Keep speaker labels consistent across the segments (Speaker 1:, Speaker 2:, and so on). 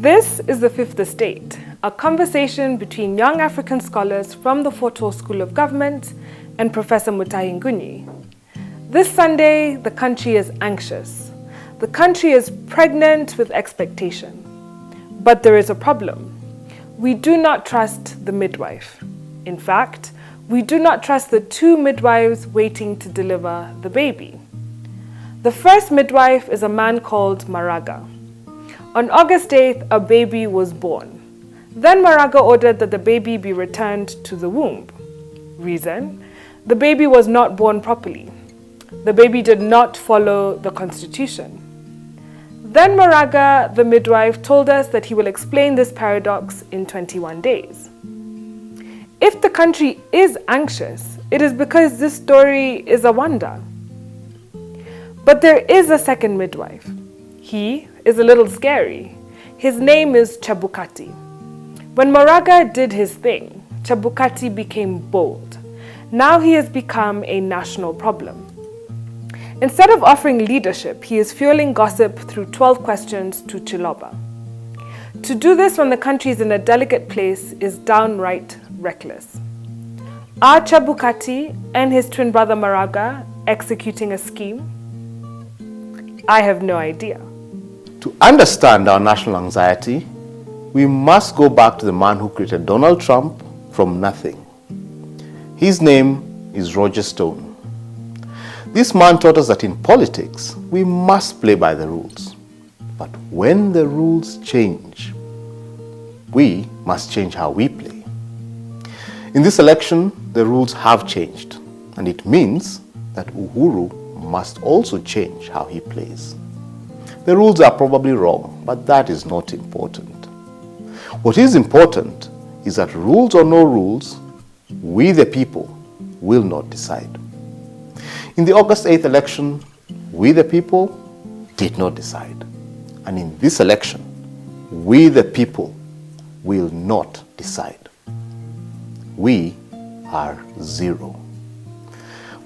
Speaker 1: This is The Fifth Estate, a conversation between young African scholars from the Fort Hall School of Government and Professor Mutahi Ngunyi. This Sunday, the country is anxious. The country is pregnant with expectation. But there is a problem. We do not trust the midwife. In fact, we do not trust the two midwives waiting to deliver the baby. The first midwife is a man called Maraga. On August 8th, a baby was born. Then Maraga ordered that the baby be returned to the womb. Reason? The baby was not born properly. The baby did not follow the constitution. Then Maraga, the midwife, told us that he will explain this paradox in 21 days. If the country is anxious, it is because this story is a wonder. But there is a second midwife. He is a little scary. His name is Chebukati. When Maraga did his thing, Chebukati became bold. Now he has become a national problem. Instead of offering leadership, he is fueling gossip through 12 questions to Chiloba. To do this when the country is in a delicate place is downright reckless. Are Chebukati and his twin brother Maraga executing a scheme? I have no idea.
Speaker 2: To understand our national anxiety, we must go back to the man who created Donald Trump from nothing. His name is Roger Stone. This man taught us that in politics, we must play by the rules. But when the rules change, we must change how we play. In this election, the rules have changed, and it means that Uhuru must also change how he plays. The rules are probably wrong, but that is not important. What is important is that rules or no rules, we the people will not decide. In the August 8th election, we the people did not decide. And in this election, we the people will not decide. We are zero.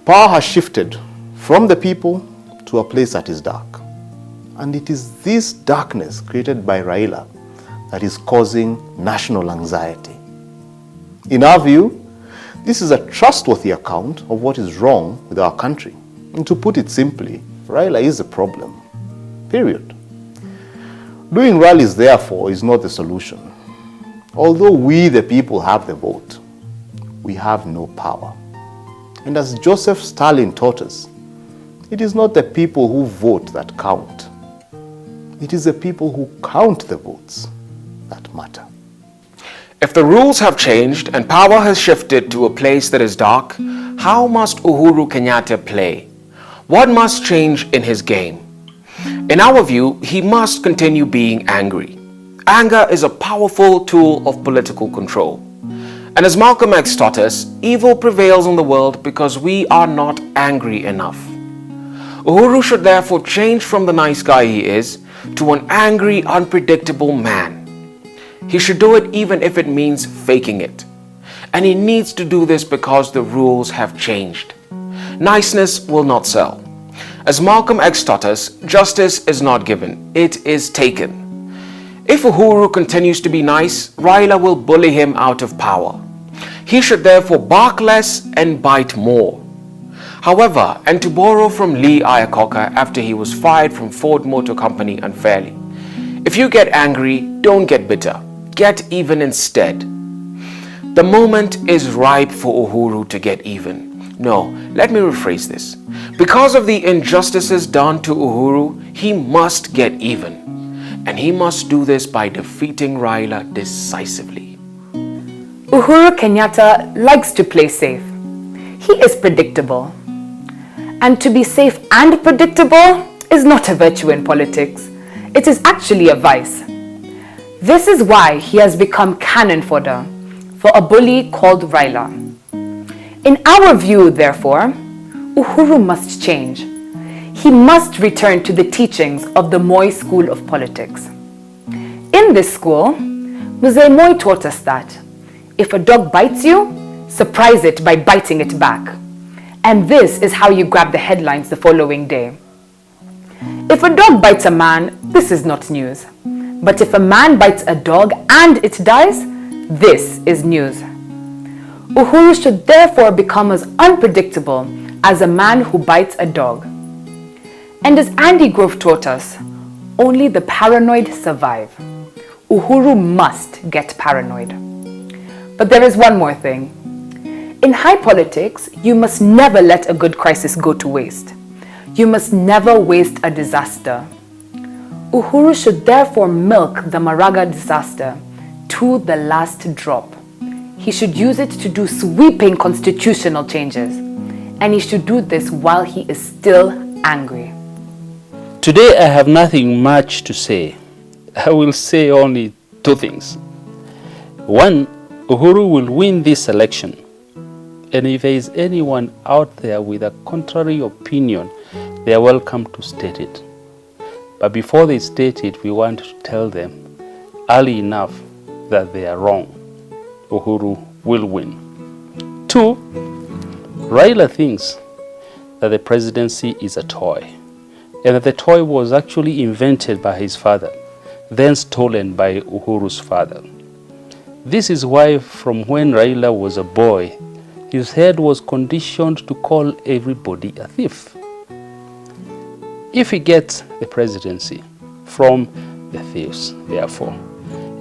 Speaker 2: Power has shifted from the people to a place that is dark. And it is this darkness created by Raila that is causing national anxiety. In our view, this is a trustworthy account of what is wrong with our country. And to put it simply, Raila is the problem. Period. Doing rallies, therefore, is not the solution. Although we, the people, have the vote, we have no power. And as Joseph Stalin taught us, it is not the people who vote that count. It is the people who count the votes that matter.
Speaker 3: If the rules have changed and power has shifted to a place that is dark, how must Uhuru Kenyatta play? What must change in his game? In our view, he must continue being angry. Anger is a powerful tool of political control. And as Malcolm X taught us, evil prevails in the world because we are not angry enough. Uhuru should therefore change from the nice guy he is to an angry, unpredictable man. He should do it even if it means faking it. And he needs to do this because the rules have changed. Niceness will not sell. As Malcolm X taught us, justice is not given, it is taken. If Uhuru continues to be nice, Raila will bully him out of power. He should therefore bark less and bite more. However, and to borrow from Lee Iacocca after he was fired from Ford Motor Company unfairly, if you get angry, don't get bitter. Get even instead. The moment is ripe for Uhuru to get even. No, let me rephrase this. Because of the injustices done to Uhuru, he must get even. And he must do this by defeating Raila decisively.
Speaker 4: Uhuru Kenyatta likes to play safe. He is predictable. And to be safe and predictable is not a virtue in politics. It is actually a vice. This is why he has become cannon fodder for a bully called Raila. In our view, therefore, Uhuru must change. He must return to the teachings of the Moi School of Politics. In this school, Mzee Moi taught us that if a dog bites you, surprise it by biting it back. And this is how you grab the headlines the following day. If a dog bites a man, this is not news. But if a man bites a dog and it dies, this is news. Uhuru should therefore become as unpredictable as a man who bites a dog. And as Andy Grove taught us, only the paranoid survive. Uhuru must get paranoid. But there is one more thing. In high politics, you must never let a good crisis go to waste. You must never waste a disaster. Uhuru should therefore milk the Maraga disaster to the last drop. He should use it to do sweeping constitutional changes. And he should do this while he is still angry.
Speaker 5: Today I have nothing much to say. I will say only two things. One, Uhuru will win this election. And if there is anyone out there with a contrary opinion, they are welcome to state it. But before they state it, we want to tell them early enough that they are wrong. Uhuru will win. Two, Raila thinks that the presidency is a toy, and that the toy was actually invented by his father, then stolen by Uhuru's father. This is why from when Raila was a boy, his head was conditioned to call everybody a thief. If he gets the presidency from the thieves, therefore,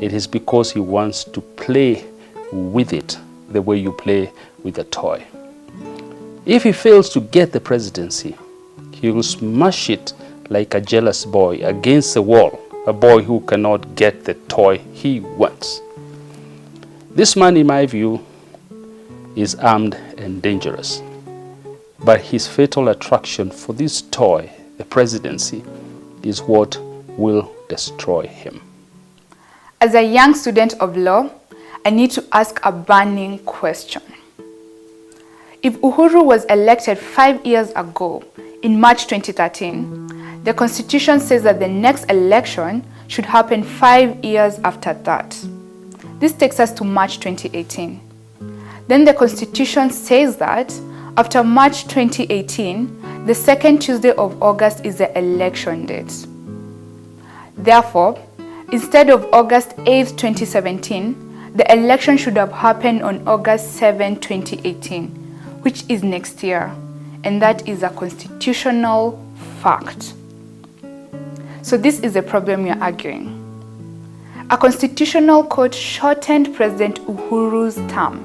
Speaker 5: it is because he wants to play with it the way you play with a toy. If he fails to get the presidency, he will smash it like a jealous boy against the wall, a boy who cannot get the toy he wants. This man, in my view, is armed and dangerous. But his fatal attraction for this toy, the presidency, is what will destroy him.
Speaker 6: As a young student of law, I need to ask a burning question. If Uhuru was elected 5 years ago, in March 2013, the Constitution says that the next election should happen 5 years after that. This takes us to March 2018. Then the Constitution says that after March 2018, the second Tuesday of August is the election date. Therefore, instead of August 8, 2017, the election should have happened on August 7, 2018, which is next year, and that is a constitutional fact. So this is the problem we are arguing. A constitutional court shortened President Uhuru's term.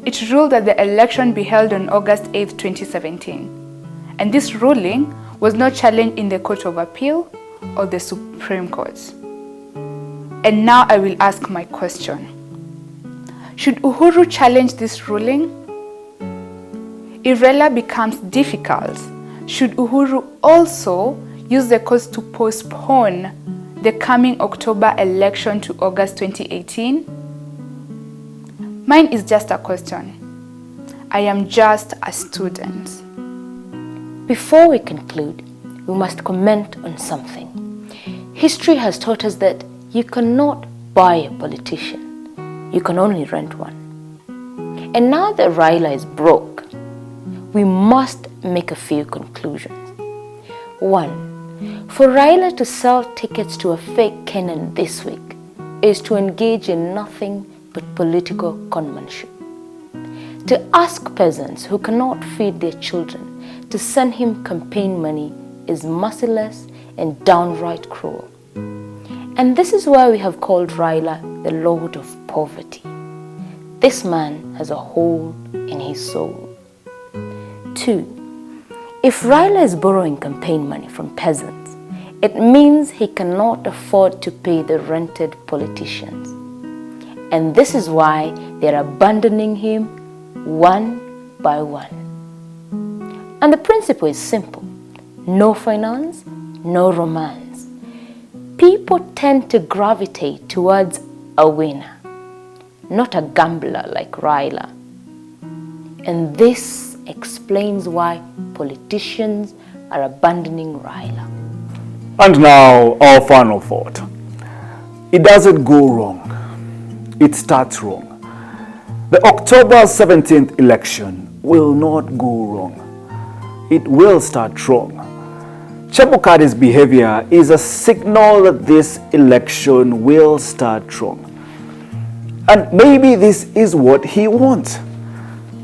Speaker 6: It ruled that the election be held on August 8, 2017. And this ruling was not challenged in the Court of Appeal or the Supreme Court. And now I will ask my question. Should Uhuru challenge this ruling? If Raila becomes difficult, should Uhuru also use the courts to postpone the coming October election to August 2018? Mine is just a question. I am just a student.
Speaker 7: Before we conclude, we must comment on something. History has taught us that you cannot buy a politician. You can only rent one. And now that Raila is broke, we must make a few conclusions. 1. For Raila to sell tickets to a fake Kenyan this week is to engage in nothing but political conmanship. To ask peasants who cannot feed their children to send him campaign money is merciless and downright cruel. And this is why we have called Raila the Lord of Poverty. This man has a hole in his soul. 2. If Raila is borrowing campaign money from peasants, it means he cannot afford to pay the rented politicians. And this is why they're abandoning him one by one. And the principle is simple. No finance, no romance. People tend to gravitate towards a winner, not a gambler like Raila. And this explains why politicians are abandoning Raila.
Speaker 8: And now, our final thought. It doesn't go wrong. It starts wrong. The October 17th election will not go wrong. It will start wrong. Chebukati's behavior is a signal that this election will start wrong. And maybe this is what he wants.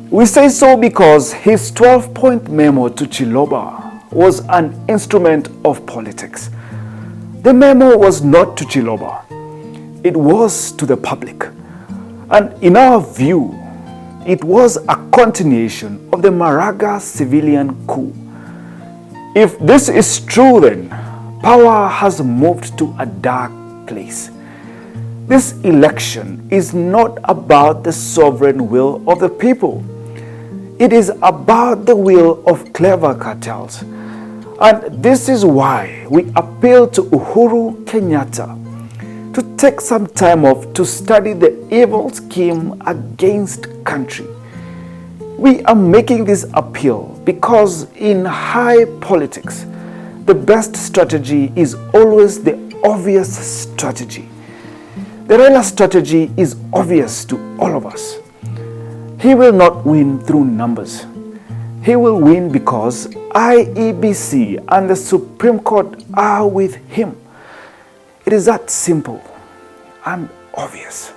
Speaker 8: We say so because his 12-point memo to Chiloba was an instrument of politics. The memo was not to Chiloba. It was to the public. And in our view, it was a continuation of the Maraga civilian coup. If this is true, then power has moved to a dark place. This election is not about the sovereign will of the people. It is about the will of clever cartels. And this is why we appeal to Uhuru Kenyatta to take some time off to study the evil scheme against country. We are making this appeal because in high politics, the best strategy is always the obvious strategy. The Raila strategy is obvious to all of us. He will not win through numbers. He will win because IEBC and the Supreme Court are with him. It is that simple and obvious.